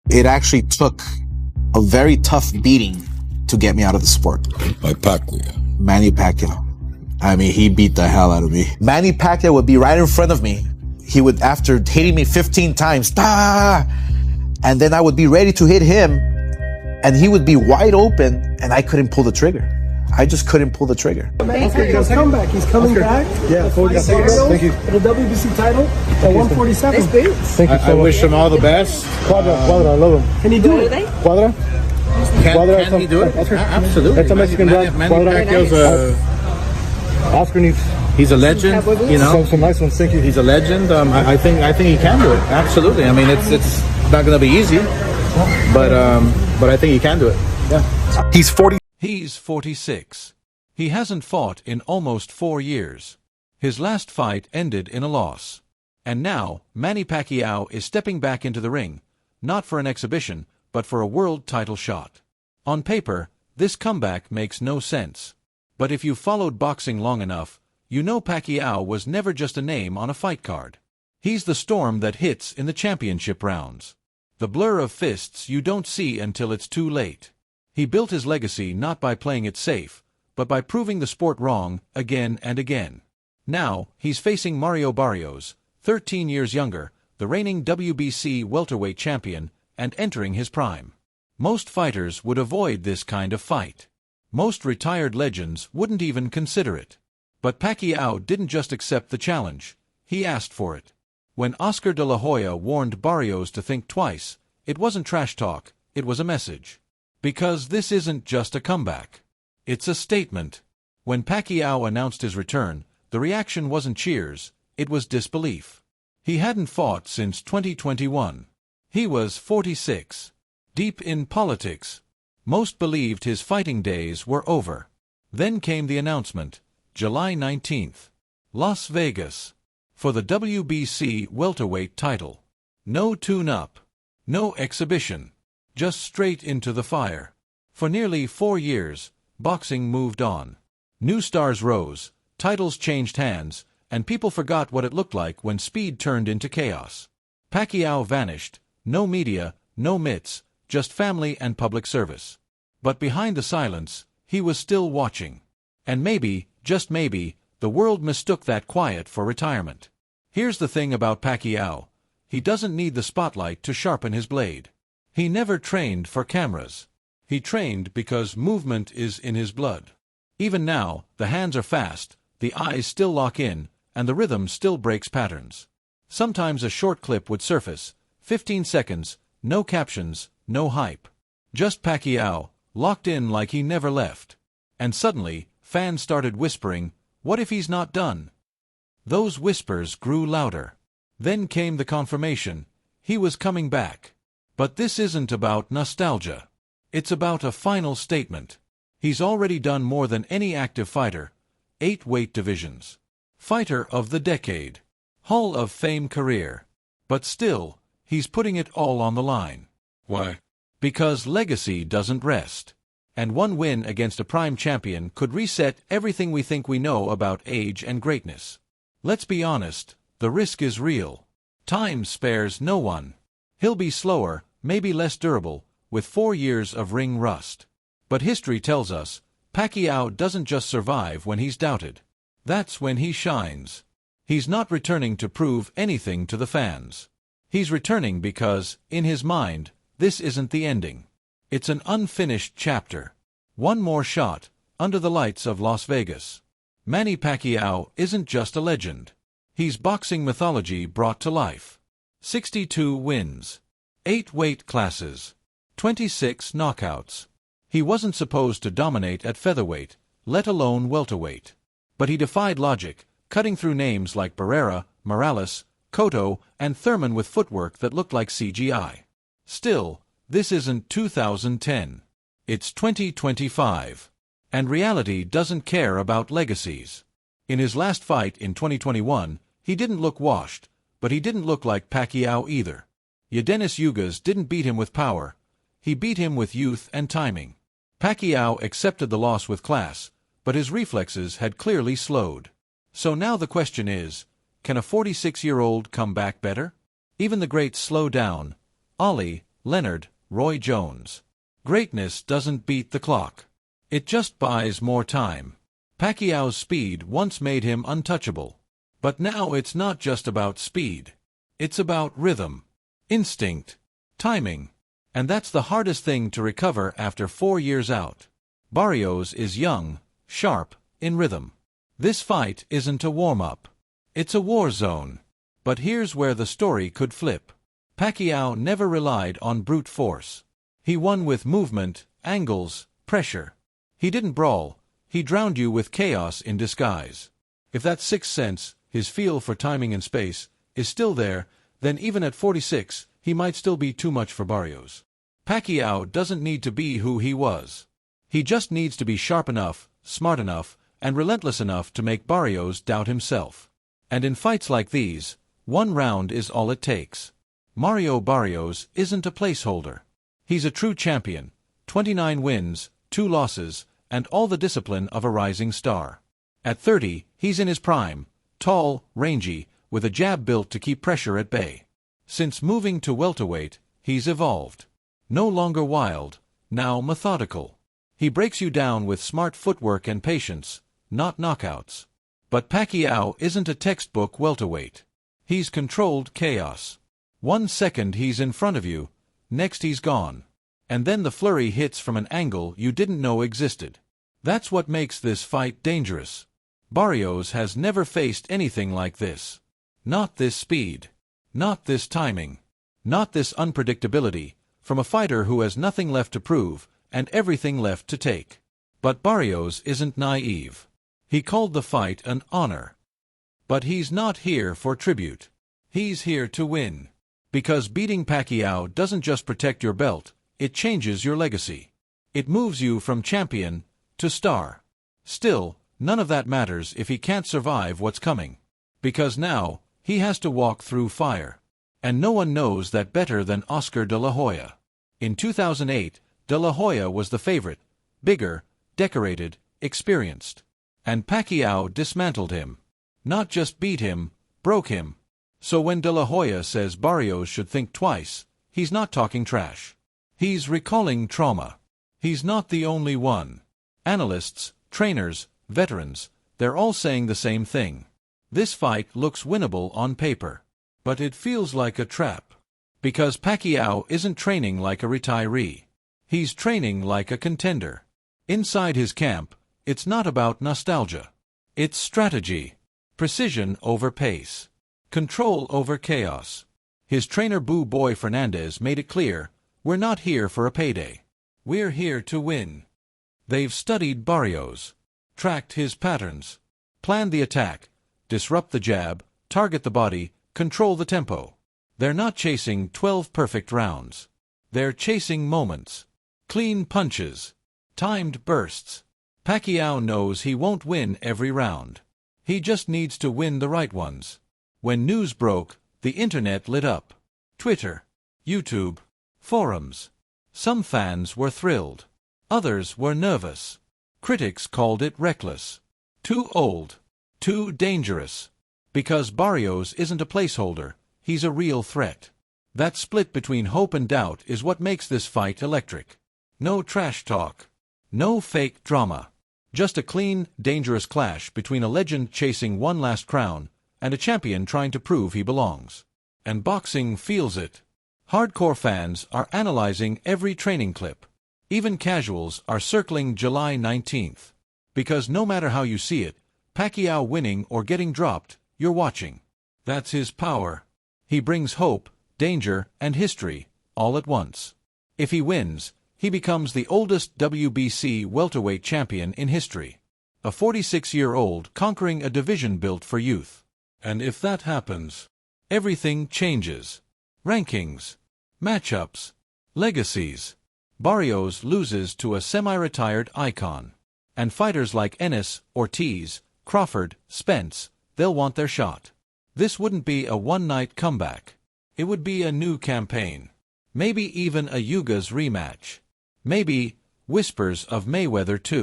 It actually took a very tough beating to get me out of the sport. By Pacquiao. Manny Pacquiao. I mean, he beat the hell out of me. Manny Pacquiao would be right in front of me. He would, after hitting me 15 times, and then I would be ready to hit him, and he would be wide open, and I couldn't pull the trigger. I just couldn't pull the trigger. Oscar, he's comeback. He's coming back. Yeah, thank you. For the WBC title at 147. Thank you so much. I wish him all the best. Quadra, I love him. Can he do it? Quadra? Can he do it? Absolutely. That's a Mexican brand. Manny Pacquiao's Oscar needs. He's a legend, you know. Some nice ones, thank you. He's a legend. I think he can do it. Absolutely. I mean, it's not going to be easy, but I think he can do it. Yeah. He's 40. He's 46. He hasn't fought in almost 4 years. His last fight ended in a loss. And now, Manny Pacquiao is stepping back into the ring, not for an exhibition, but for a world title shot. On paper, this comeback makes no sense. But if you've followed boxing long enough, you know Pacquiao was never just a name on a fight card. He's the storm that hits in the championship rounds. The blur of fists you don't see until it's too late. He built his legacy not by playing it safe, but by proving the sport wrong again and again. Now, he's facing Mario Barrios, 13 years younger, the reigning WBC welterweight champion, and entering his prime. Most fighters would avoid this kind of fight. Most retired legends wouldn't even consider it. But Pacquiao didn't just accept the challenge, he asked for it. When Oscar De La Hoya warned Barrios to think twice, it wasn't trash talk, it was a message. Because this isn't just a comeback. It's a statement. When Pacquiao announced his return, the reaction wasn't cheers, it was disbelief. He hadn't fought since 2021. He was 46. Deep in politics. Most believed his fighting days were over. Then came the announcement, July 19th. Las Vegas. For the WBC welterweight title. No tune-up. No exhibition. Just straight into the fire. For nearly 4 years, boxing moved on. New stars rose, titles changed hands, and people forgot what it looked like when speed turned into chaos. Pacquiao vanished, no media, no mitts, just family and public service. But behind the silence, he was still watching. And maybe, just maybe, the world mistook that quiet for retirement. Here's the thing about Pacquiao. He doesn't need the spotlight to sharpen his blade. He never trained for cameras. He trained because movement is in his blood. Even now, the hands are fast, the eyes still lock in, and the rhythm still breaks patterns. Sometimes a short clip would surface, 15 seconds, no captions, no hype. Just Pacquiao, locked in like he never left. And suddenly, fans started whispering, "What if he's not done?" Those whispers grew louder. Then came the confirmation, he was coming back. But this isn't about nostalgia. It's about a final statement. He's already done more than any active fighter. 8 weight divisions. Fighter of the decade. Hall of Fame career. But still, he's putting it all on the line. Why? Because legacy doesn't rest. And one win against a prime champion could reset everything we think we know about age and greatness. Let's be honest, the risk is real. Time spares no one. He'll be slower, maybe less durable, with 4 years of ring rust. But history tells us, Pacquiao doesn't just survive when he's doubted. That's when he shines. He's not returning to prove anything to the fans. He's returning because, in his mind, this isn't the ending. It's an unfinished chapter. One more shot, under the lights of Las Vegas. Manny Pacquiao isn't just a legend. He's boxing mythology brought to life. 62 wins. 8 weight classes. 26 knockouts. He wasn't supposed to dominate at featherweight, let alone welterweight. But he defied logic, cutting through names like Barrera, Morales, Cotto, and Thurman with footwork that looked like CGI. Still, this isn't 2010. It's 2025. And reality doesn't care about legacies. In his last fight in 2021, he didn't look washed, but he didn't look like Pacquiao either. Yadenis Yugas didn't beat him with power. He beat him with youth and timing. Pacquiao accepted the loss with class, but his reflexes had clearly slowed. So now the question is, can a 46-year-old come back better? Even the greats slow down. Ali, Leonard, Roy Jones. Greatness doesn't beat the clock. It just buys more time. Pacquiao's speed once made him untouchable. But now it's not just about speed. It's about rhythm, instinct, timing. And that's the hardest thing to recover after 4 years out. Barrios is young, sharp, in rhythm. This fight isn't a warm-up. It's a war zone. But here's where the story could flip. Pacquiao never relied on brute force. He won with movement, angles, pressure. He didn't brawl. He drowned you with chaos in disguise. If that sixth sense, his feel for timing and space, is still there, then even at 46, he might still be too much for Barrios. Pacquiao doesn't need to be who he was. He just needs to be sharp enough, smart enough, and relentless enough to make Barrios doubt himself. And in fights like these, 1 round is all it takes. Mario Barrios isn't a placeholder. He's a true champion, 29 wins, 2 losses, and all the discipline of a rising star. At 30, he's in his prime, tall, rangy, with a jab built to keep pressure at bay. Since moving to welterweight, he's evolved. No longer wild, now methodical. He breaks you down with smart footwork and patience, not knockouts. But Pacquiao isn't a textbook welterweight. He's controlled chaos. 1 second he's in front of you, next he's gone. And then the flurry hits from an angle you didn't know existed. That's what makes this fight dangerous. Barrios has never faced anything like this. Not this speed. Not this timing. Not this unpredictability, from a fighter who has nothing left to prove and everything left to take. But Barrios isn't naive. He called the fight an honor. But he's not here for tribute. He's here to win. Because beating Pacquiao doesn't just protect your belt, it changes your legacy. It moves you from champion to star. Still, none of that matters if he can't survive what's coming. Because now, he has to walk through fire. And no one knows that better than Oscar De La Hoya. In 2008, De La Hoya was the favorite, bigger, decorated, experienced. And Pacquiao dismantled him. Not just beat him, broke him. So when De La Hoya says Barrios should think twice, he's not talking trash. He's recalling trauma. He's not the only one. Analysts, trainers, veterans, they're all saying the same thing. This fight looks winnable on paper. But it feels like a trap. Because Pacquiao isn't training like a retiree. He's training like a contender. Inside his camp, it's not about nostalgia. It's strategy. Precision over pace. Control over chaos. His trainer Boo Boy Fernandez made it clear, we're not here for a payday. We're here to win. They've studied Barrios, tracked his patterns, planned the attack, disrupt the jab, target the body, control the tempo. They're not chasing 12 perfect rounds. They're chasing moments. Clean punches. Timed bursts. Pacquiao knows he won't win every round. He just needs to win the right ones. When news broke, the internet lit up. Twitter, YouTube, forums. Some fans were thrilled. Others were nervous. Critics called it reckless. Too old. Too dangerous. Because Barrios isn't a placeholder, he's a real threat. That split between hope and doubt is what makes this fight electric. No trash talk. No fake drama. Just a clean, dangerous clash between a legend chasing one last crown and a champion trying to prove he belongs. And boxing feels it. Hardcore fans are analyzing every training clip. Even casuals are circling July 19th. Because no matter how you see it, Pacquiao winning or getting dropped, you're watching. That's his power. He brings hope, danger, and history, all at once. If he wins, he becomes the oldest WBC welterweight champion in history. A 46-year-old conquering a division built for youth. And if that happens, everything changes. Rankings, matchups, legacies. Barrios loses to a semi-retired icon. And fighters like Ennis, Ortiz, Crawford, Spence, they'll want their shot. This wouldn't be a one-night comeback. It would be a new campaign. Maybe even a Yuga's rematch. Maybe whispers of Mayweather too.